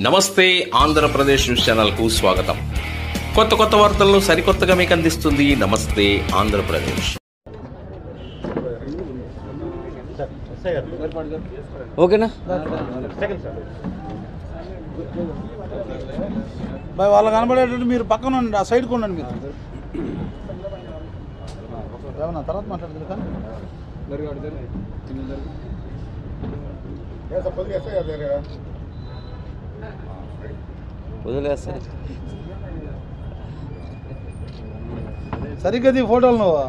నమస్తే ఆంధ్రప్రదేశ్ న్యూస్ ఛానల్కు స్వాగతం. కొత్త వార్తలను సరికొత్తగా మీకు అందిస్తుంది నమస్తే ఆంధ్రప్రదేశ్. ఓకేనా బాయ్, వాళ్ళు కనబడేటట్టు మీరు పక్కన ఉండండి, ఆ సైడ్కి ఉండండి. మీరు ఏమన్నా తర్వాత మాట్లాడుతుంది కానీ వదిలేస్తా. సరిగ్గా ఫోటోలు నువ్వు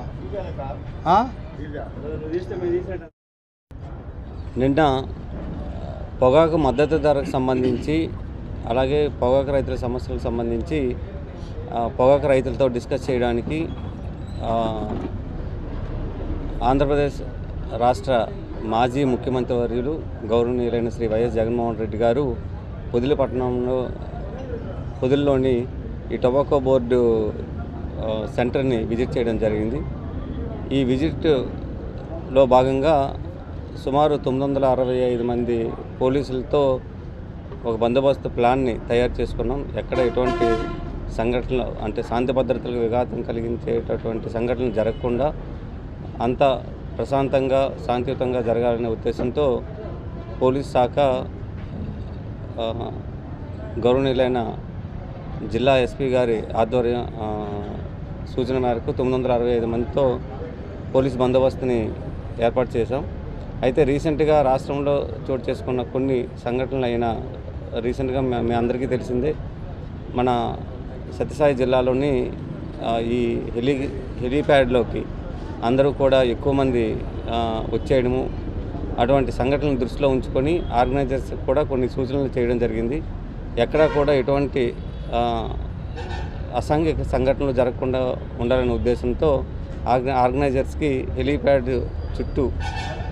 నిన్న పొగాకు మద్దతు ధరకు సంబంధించి అలాగే పొగాకు రైతుల సమస్యలకు సంబంధించి పొగాకు రైతులతో డిస్కస్ చేయడానికి ఆంధ్రప్రదేశ్ రాష్ట్ర మాజీ ముఖ్యమంత్రి వర్యులు గౌరవనీయులైన శ్రీ వైఎస్ జగన్మోహన్ రెడ్డి గారు పొదిలిలోని ఈ టొబాకో బోర్డు సెంటర్ని విజిట్ చేయడం జరిగింది. ఈ విజిట్లో భాగంగా సుమారు 965 మంది పోలీసులతో ఒక బందోబస్తు ప్లాన్ని తయారు చేసుకున్నాం. ఎక్కడ ఎటువంటి సంఘటనలు అంటే శాంతి భద్రతలకు విఘాతం కలిగించేటటువంటి సంఘటనలు జరగకుండా అంతా ప్రశాంతంగా శాంతియుతంగా జరగాలనే ఉద్దేశంతో పోలీస్ శాఖ గౌరవనీయులైన జిల్లా ఎస్పీ గారి ఆధ్వర్యం సూచన మేరకు 965 మందితో పోలీస్ బందోబస్తుని ఏర్పాటు చేశాం. అయితే రీసెంట్గా రాష్ట్రంలో చోటు చేసుకున్న కొన్ని సంఘటనలు అయినా రీసెంట్గా మీ అందరికీ తెలిసిందే, మన సత్యసాయి జిల్లాలోని ఈ హెలీప్యాడ్లోకి అందరూ కూడా ఎక్కువ మంది వచ్చేయడము, అటువంటి సంఘటనలు దృష్టిలో ఉంచుకొని ఆర్గనైజర్స్ కూడా కొన్ని సూచనలు చేయడం జరిగింది. ఎక్కడా కూడా ఎటువంటి అసాంఘిక సంఘటనలు జరగకుండా ఉండాలనే ఉద్దేశంతో ఆర్గనైజర్స్కి హెలీప్యాడ్ చుట్టూ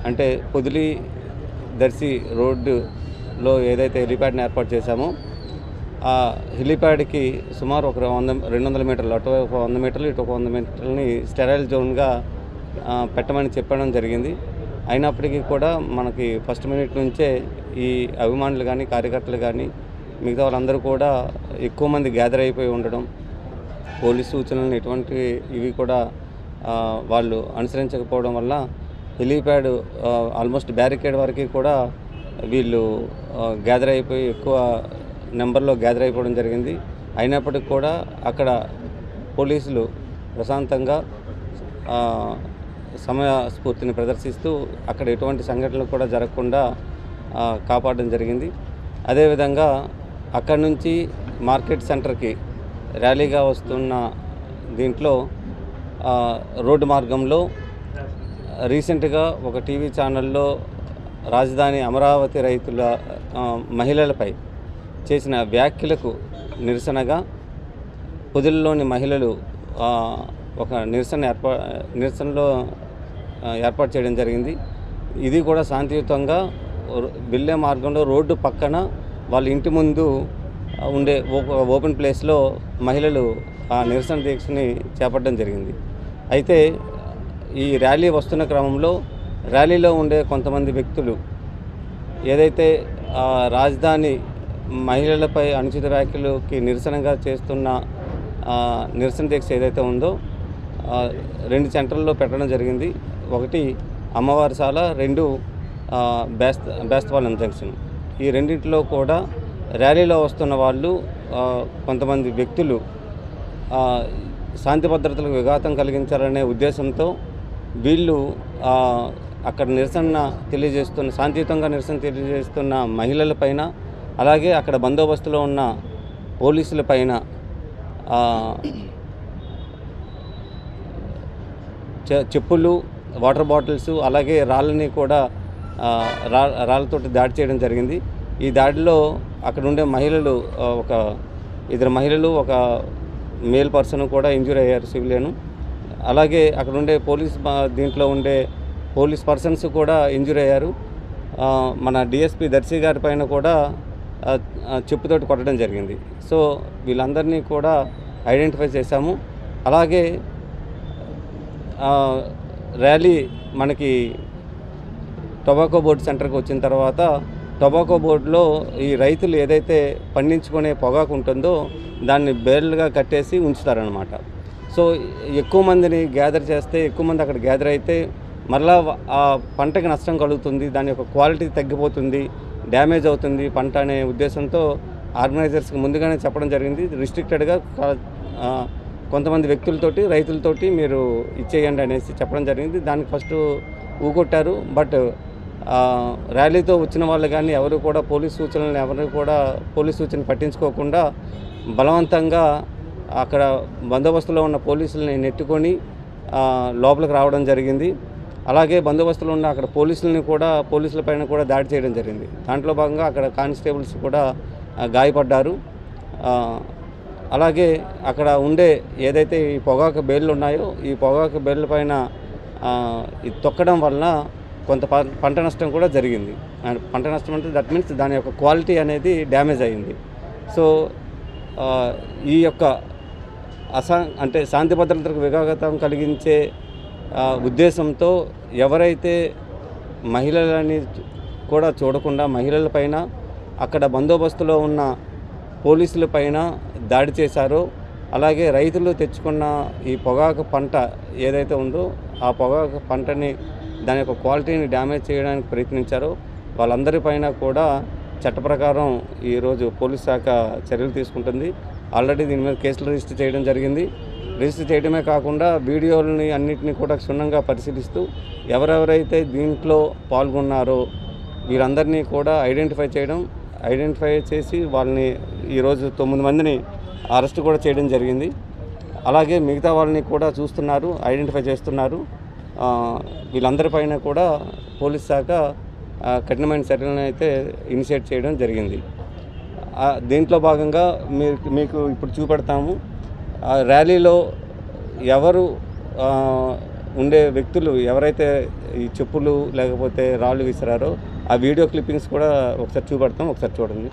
అంటే పొదిలి దర్శి రోడ్డులో ఏదైతే హెలీప్యాడ్ని ఏర్పాటు చేశామో ఆ హెలీప్యాడ్కి సుమారు ఒక 200 మీటర్లు, అటు 100 మీటర్లు ఇటు 100 మీటర్లని స్టెరైల్ జోన్గా పెట్టమని చెప్పడం జరిగింది. అయినప్పటికీ కూడా మనకి ఫస్ట్ మినిట్ నుంచే ఈ అభిమానులు కానీ కార్యకర్తలు కానీ మిగతా వాళ్ళందరూ కూడా ఎక్కువ మంది గ్యాదర్ అయిపోయి ఉండడం, పోలీస్ సూచనలను ఎటువంటి ఇవి కూడా వాళ్ళు అనుసరించకపోవడం వల్ల హెలీప్యాడ్ ఆల్మోస్ట్ బ్యారికేడ్ వరకు కూడా వీళ్ళు గ్యాదర్ అయిపోయి ఎక్కువ నెంబర్లో గ్యాదర్ అయిపోవడం జరిగింది. అయినప్పటికీ కూడా అక్కడ పోలీసులు ప్రశాంతంగా సమయస్ఫూర్తిని ప్రదర్శిస్తూ అక్కడ ఎటువంటి సంఘటనలు కూడా జరగకుండా కాపాడడం జరిగింది. అదేవిధంగా అక్కడి నుంచి మార్కెట్ సెంటర్కి ర్యాలీగా వస్తున్న దీంట్లో రోడ్డు మార్గంలో రీసెంట్గా ఒక టీవీ ఛానల్లో రాజధాని అమరావతి రైతుల మహిళలపై చేసిన వ్యాఖ్యలకు నిరసనగా పొదిలిలోని మహిళలు ఒక నిరసనలో ఏర్పాటు చేయడం జరిగింది. ఇది కూడా శాంతియుతంగా వెళ్ళే మార్గంలో రోడ్డు పక్కన వాళ్ళ ఇంటి ముందు ఉండే ఓపెన్ ప్లేస్లో మహిళలు ఆ నిరసన దీక్షని చేపట్టడం జరిగింది. అయితే ఈ ర్యాలీ వస్తున్న క్రమంలో ర్యాలీలో ఉండే కొంతమంది వ్యక్తులు ఏదైతే రాజధాని మహిళలపై అనుచిత వ్యాఖ్యలకి నిరసనగా చేస్తున్న నిరసన దీక్ష ఏదైతే ఉందో 2 సెంటర్లలో పెట్టడం జరిగింది. ఒకటి అమ్మవారిశాల, 2 బేస్తపాలెం జంక్షన్. ఈ రెండింటిలో కూడా ర్యాలీలో వస్తున్న వాళ్ళు కొంతమంది వ్యక్తులు శాంతి భద్రతలకు విఘాతం కలిగించాలనే ఉద్దేశంతో వీళ్ళు అక్కడ శాంతియుతంగా నిరసన తెలియజేస్తున్న మహిళలపైన అలాగే అక్కడ బందోబస్తులో ఉన్న పోలీసులపైన చెప్పులు, వాటర్ బాటిల్స్ అలాగే రాళ్ళని కూడా రాళ్ళతోటి దాడి చేయడం జరిగింది. ఈ దాడిలో అక్కడ ఉండే మహిళలు ఒక 2 మహిళలు, ఒక మేల్ పర్సన్ కూడా ఇంజూర్ అయ్యారు, సివిలియన్. అలాగే అక్కడ ఉండే దీంట్లో ఉండే పోలీస్ పర్సన్స్ కూడా ఇంజూర్ అయ్యారు. మన డిఎస్పీ దర్శి గారి పైన కూడా చెప్పుతోటి కొట్టడం జరిగింది. సో వీళ్ళందరినీ కూడా ఐడెంటిఫై చేశాము. అలాగే ర్యాలీ మనకి టొబాకో బోర్డు సెంటర్కి వచ్చిన తర్వాత టొబాకో బోర్డులో ఈ రైతులు ఏదైతే పండించుకునే పొగాకు ఉంటుందో దాన్ని బేర్లుగా కట్టేసి ఉంచుతారనమాట. సో ఎక్కువ మందిని గ్యాదర్ చేస్తే, ఎక్కువ మంది అక్కడ గ్యాదర్ అయితే మరలా ఆ పంటకి నష్టం కలుగుతుంది, దాని యొక్క క్వాలిటీ తగ్గిపోతుంది, డ్యామేజ్ అవుతుంది పంట అనే ఉద్దేశంతో ఆర్గనైజర్స్కి ముందుగానే చెప్పడం జరిగింది. రిస్ట్రిక్టెడ్గా కొంతమంది వ్యక్తులతోటి, రైతులతోటి మీరు ఇచ్చేయండి అనేసి చెప్పడం జరిగింది. దానికి ఫస్ట్ ఊకొట్టారు. బట్ ర్యాలీతో వచ్చిన వాళ్ళు కానీ ఎవరు కూడా పోలీస్ సూచనలు పట్టించుకోకుండా బలవంతంగా అక్కడ బందోబస్తులో ఉన్న పోలీసులని నెట్టుకొని లోపలికి రావడం జరిగింది. అలాగే బందోబస్తులో ఉన్న అక్కడ పోలీసులపైన కూడా దాడి చేయడం జరిగింది. దాంట్లో భాగంగా అక్కడ కానిస్టేబుల్స్ కూడా గాయపడ్డారు. అలాగే అక్కడ ఉండే ఏదైతే ఈ పొగాకు బేళ్ళు ఉన్నాయో ఈ పొగాకు బేళ్ళ పైన ఇది తొక్కడం వలన కొంత పంట నష్టం కూడా జరిగింది. అండ్ పంట నష్టం అంటే దట్ మీన్స్ దాని యొక్క క్వాలిటీ అనేది డ్యామేజ్ అయింది. సో ఈ యొక్క అంటే శాంతి భద్రతలకు విఘాతం కలిగించే ఉద్దేశంతో ఎవరైతే మహిళలని కూడా చూడకుండా మహిళలపైన అక్కడ బందోబస్తులో ఉన్న పోలీసులపైన దాడి చేశారో, అలాగే రైతులు తెచ్చుకున్న ఈ పొగాకు పంట ఏదైతే ఉందో ఆ పొగాకు పంటని దాని యొక్క క్వాలిటీని డ్యామేజ్ చేయడానికి ప్రయత్నించారో వాళ్ళందరిపైన కూడా చట్ట ప్రకారం ఈరోజు పోలీస్ శాఖ చర్యలు తీసుకుంటుంది. ఆల్రెడీ దీని మీద కేసులు రిజిస్టర్ చేయడం జరిగింది. రిజిస్టర్ చేయడమే కాకుండా వీడియోలని అన్నింటినీ కూడా క్షుణ్ణంగా పరిశీలిస్తూ ఎవరెవరైతే దీంట్లో పాల్గొన్నారో వీరందరినీ కూడా ఐడెంటిఫై చేసి వాళ్ళని ఈరోజు 9 మందిని అరెస్ట్ కూడా చేయడం జరిగింది. అలాగే మిగతా వాళ్ళని కూడా చూస్తున్నారు, ఐడెంటిఫై చేస్తున్నారు. వీళ్ళందరిపైన కూడా పోలీస్ శాఖ కఠినమైన చర్యలను అయితే ఇనిషియేట్ చేయడం జరిగింది. దీంట్లో భాగంగా మీకు ఇప్పుడు చూపెడతాము. ర్యాలీలో ఎవరు ఉండే వ్యక్తులు ఎవరైతే ఈ చెప్పులు లేకపోతే రాళ్ళు విసిరారో ఆ వీడియో క్లిప్పింగ్స్ కూడా ఒకసారి చూపెడతాం. ఒకసారి చూడండి.